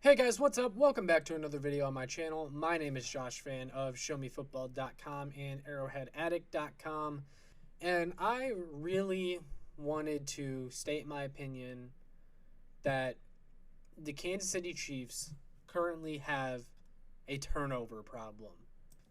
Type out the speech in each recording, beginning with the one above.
Hey guys, what's up? Welcome back to another video on my channel. My name is Josh Fan of ShowMeFootball.com and ArrowheadAddict.com, and I really wanted to state my opinion that the Kansas City Chiefs currently have a turnover problem.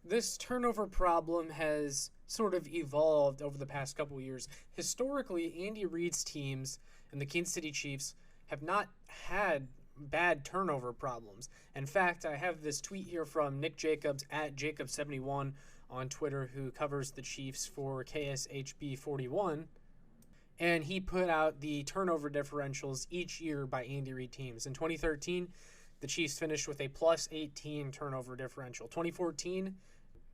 This turnover problem has sort of evolved over the past couple years. Historically, Andy Reid's teams and the Kansas City Chiefs have not had bad turnover problems. In fact, I have this tweet here from Nick Jacobs at Jacob71 on Twitter, who covers the Chiefs for KSHB41, and he put out the turnover differentials each year by Andy Reid teams. In 2013, the Chiefs finished with a plus 18 turnover differential. 2014,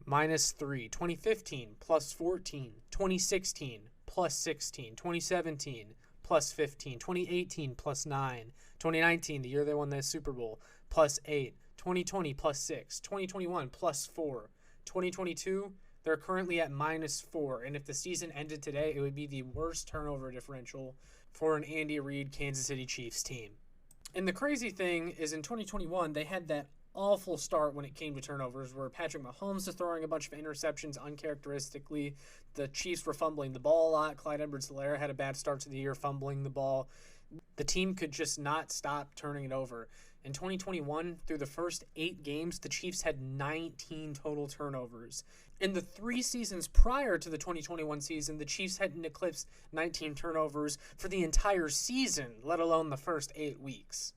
minus 3. 2015, plus 14. 2016, plus 16. 2017, plus 15. 2018, plus 9. 2019, the year they won the Super Bowl, plus 8. 2020, plus 6. 2021, plus 4. 2022, they're currently at minus 4. And if the season ended today, it would be the worst turnover differential for an Andy Reid Kansas City Chiefs team. And the crazy thing is in 2021, they had that awful start when it came to turnovers where Patrick Mahomes was throwing a bunch of interceptions uncharacteristically. The Chiefs were fumbling the ball a lot. Clyde Edwards-Helaire had a bad start to the year fumbling the ball. The team could just not stop turning it over. In 2021, through the first 8 games, the Chiefs had 19 total turnovers. In the 3 seasons prior to the 2021 season, the Chiefs hadn't eclipsed 19 turnovers for the entire season, let alone the first 8 weeks.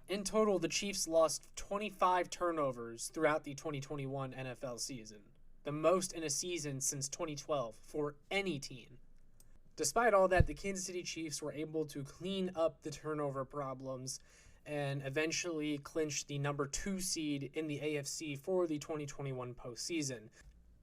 In total, the Chiefs lost 25 turnovers throughout the 2021 NFL season, the most in a season since 2012 for any team. Despite all that, the Kansas City Chiefs were able to clean up the turnover problems and eventually clinch the number 2 seed in the AFC for the 2021 postseason.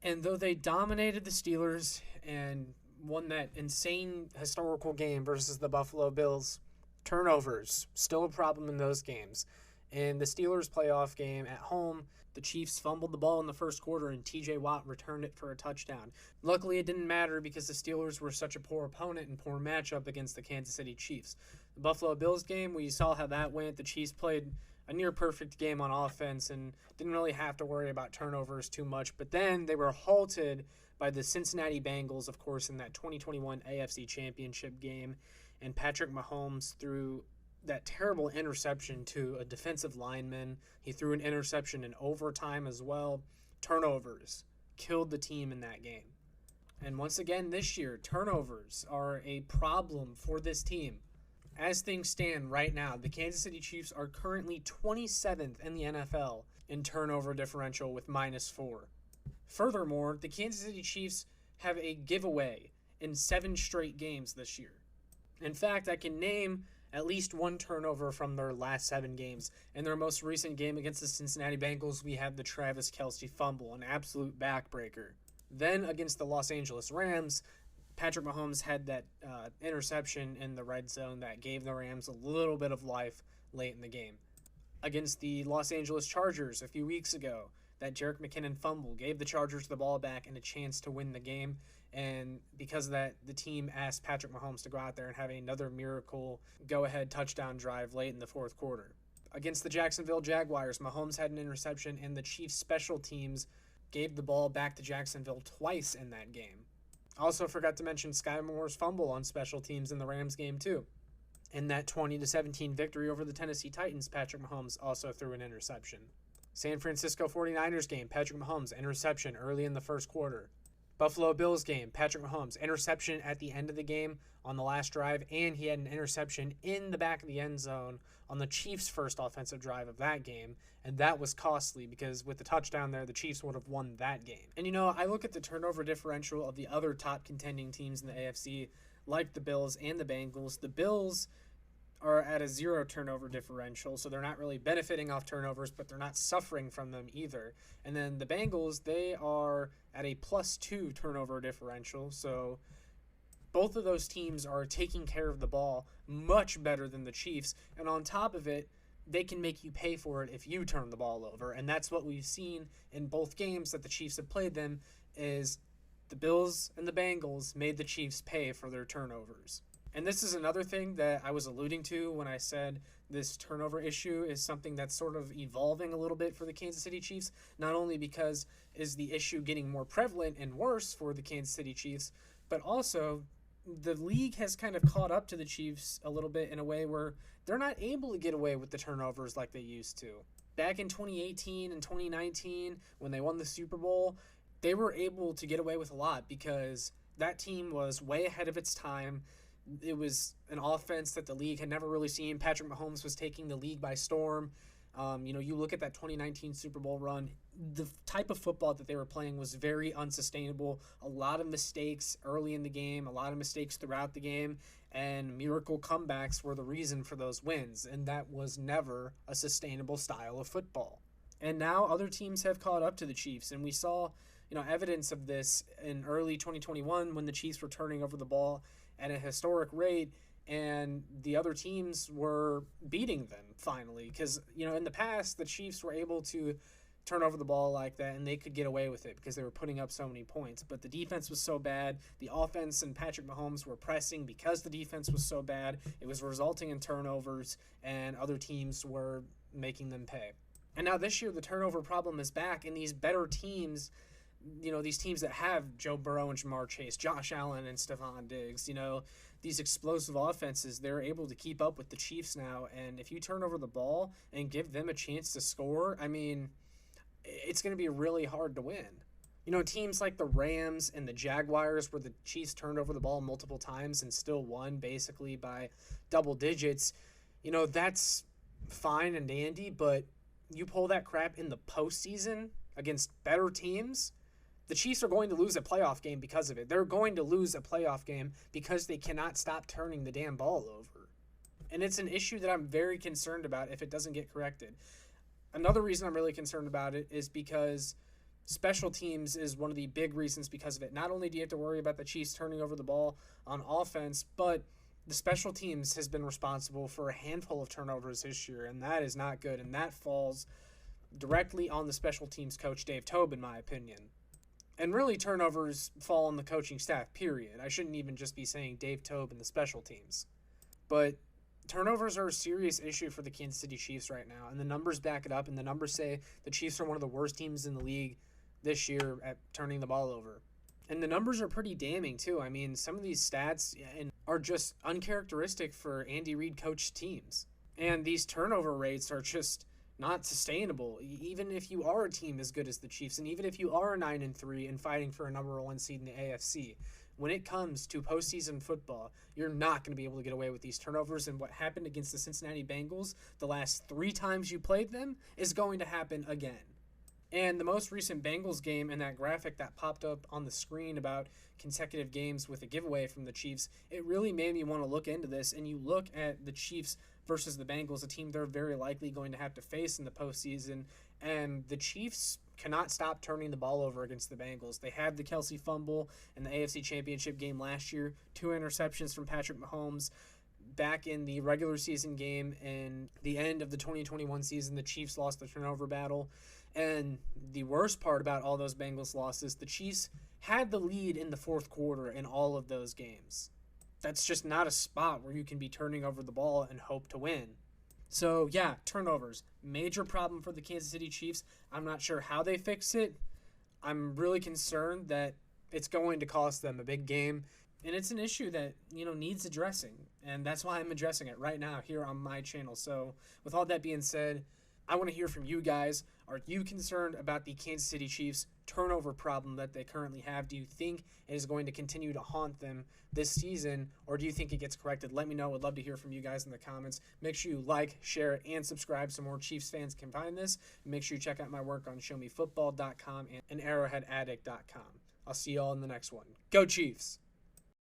And though they dominated the Steelers and won that insane historical game versus the Buffalo Bills, turnovers, still a problem in those games. In the Steelers playoff game at home, the Chiefs fumbled the ball in the first quarter and TJ Watt returned it for a touchdown. Luckily, it didn't matter because the Steelers were such a poor opponent and poor matchup against the Kansas City Chiefs. The Buffalo Bills game, we saw how that went. The Chiefs played a near-perfect game on offense and didn't really have to worry about turnovers too much. But then they were halted by the Cincinnati Bengals, of course, in that 2021 AFC Championship game. And Patrick Mahomes threw that terrible interception to a defensive lineman. He threw an interception in overtime as well. Turnovers killed the team in that game. And once again this year, turnovers are a problem for this team. As things stand right now, the Kansas City Chiefs are currently 27th in the NFL in turnover differential with minus 4. Furthermore, the Kansas City Chiefs have a giveaway in 7 straight games this year. In fact, I can name at least 1 turnover from their last 7 games. In their most recent game against the Cincinnati Bengals, we had the Travis Kelce fumble, an absolute backbreaker. Then against the Los Angeles Rams, Patrick Mahomes had that interception in the red zone that gave the Rams a little bit of life late in the game. Against the Los Angeles Chargers a few weeks ago, that Jerick McKinnon fumble gave the Chargers the ball back and a chance to win the game. And because of that, the team asked Patrick Mahomes to go out there and have another miracle go-ahead touchdown drive late in the fourth quarter. Against the Jacksonville Jaguars, Mahomes had an interception, and the Chiefs' special teams gave the ball back to Jacksonville twice in that game. Also forgot to mention Sky Moore's fumble on special teams in the Rams game too. In that 20-17 victory over the Tennessee Titans, Patrick Mahomes also threw an interception. San Francisco 49ers game, Patrick Mahomes, interception early in the first quarter. Buffalo Bills game, Patrick Mahomes, interception at the end of the game on the last drive, and he had an interception in the back of the end zone on the Chiefs' first offensive drive of that game, and that was costly because with the touchdown there, the Chiefs would have won that game. And I look at the turnover differential of the other top contending teams in the AFC, like the Bills and the Bengals. The Bills are at a 0 turnover differential, so they're not really benefiting off turnovers, but they're not suffering from them either. And then the Bengals, they are at a plus 2 turnover differential, so both of those teams are taking care of the ball much better than the Chiefs, and on top of it, they can make you pay for it if you turn the ball over, and that's what we've seen in both games that the Chiefs have played them, is the Bills and the Bengals made the Chiefs pay for their turnovers. And this is another thing that I was alluding to when I said this turnover issue is something that's sort of evolving a little bit for the Kansas City Chiefs, not only because is the issue getting more prevalent and worse for the Kansas City Chiefs, but also the league has kind of caught up to the Chiefs a little bit in a way where they're not able to get away with the turnovers like they used to. Back in 2018 and 2019, when they won the Super Bowl, they were able to get away with a lot because that team was way ahead of its time. It was an offense that the league had never really seen. Patrick Mahomes was taking the league by storm. You look at that 2019 Super Bowl run, the type of football that they were playing was very unsustainable. A lot of mistakes early in the game, a lot of mistakes throughout the game, and miracle comebacks were the reason for those wins, and that was never a sustainable style of football. And now other teams have caught up to the Chiefs, and we saw evidence of this in early 2021 when the Chiefs were turning over the ball at a historic rate, and the other teams were beating them finally. Because, in the past, the Chiefs were able to turn over the ball like that, and they could get away with it because they were putting up so many points. But the defense was so bad. The offense and Patrick Mahomes were pressing because the defense was so bad. It was resulting in turnovers, and other teams were making them pay. And now this year, the turnover problem is back, and these better teams, these teams that have Joe Burrow and Jamar Chase, Josh Allen and Stephon Diggs, these explosive offenses, they're able to keep up with the Chiefs now. And if you turn over the ball and give them a chance to score, it's going to be really hard to win. Teams like the Rams and the Jaguars, where the Chiefs turned over the ball multiple times and still won basically by double digits, that's fine and dandy, but you pull that crap in the postseason against better teams, the Chiefs are going to lose a playoff game because of it. They're going to lose a playoff game because they cannot stop turning the damn ball over. And it's an issue that I'm very concerned about if it doesn't get corrected. Another reason I'm really concerned about it is because special teams is one of the big reasons because of it. Not only do you have to worry about the Chiefs turning over the ball on offense, but the special teams has been responsible for a handful of turnovers this year, and that is not good. And that falls directly on the special teams coach, Dave Toub, in my opinion. And really, turnovers fall on the coaching staff, period. I shouldn't even just be saying Dave Toub and the special teams. But turnovers are a serious issue for the Kansas City Chiefs right now, and the numbers back it up, and the numbers say the Chiefs are one of the worst teams in the league this year at turning the ball over. And the numbers are pretty damning, too. Some of these stats are just uncharacteristic for Andy Reid coached teams. And these turnover rates are just not sustainable, even if you are a team as good as the Chiefs, and even if you are 9-3 and fighting for a number one seed in the AFC. When it comes to postseason football, you're not going to be able to get away with these turnovers, and what happened against the Cincinnati Bengals the last 3 times you played them is going to happen again. And the most recent Bengals game and that graphic that popped up on the screen about consecutive games with a giveaway from the Chiefs, it really made me want to look into this. And you look at the Chiefs versus the Bengals, a team they're very likely going to have to face in the postseason, and the Chiefs cannot stop turning the ball over against the Bengals. They had the Kelsey fumble in the AFC Championship game last year, 2 interceptions from Patrick Mahomes. Back in the regular season game in the end of the 2021 season, the Chiefs lost the turnover battle. And the worst part about all those Bengals losses, the Chiefs had the lead in the fourth quarter in all of those games. That's just not a spot where you can be turning over the ball and hope to win. So, yeah, turnovers. Major problem for the Kansas City Chiefs. I'm not sure how they fix it. I'm really concerned that it's going to cost them a big game. And it's an issue that, needs addressing. And that's why I'm addressing it right now here on my channel. So, with all that being said, I want to hear from you guys. Are you concerned about the Kansas City Chiefs turnover problem that they currently have? Do you think it is going to continue to haunt them this season, or do you think it gets corrected? Let me know. I'd love to hear from you guys in the comments. Make sure you like, share, and subscribe so more Chiefs fans can find this. And make sure you check out my work on showmefootball.com and arrowheadaddict.com. I'll see you all in the next one. Go Chiefs!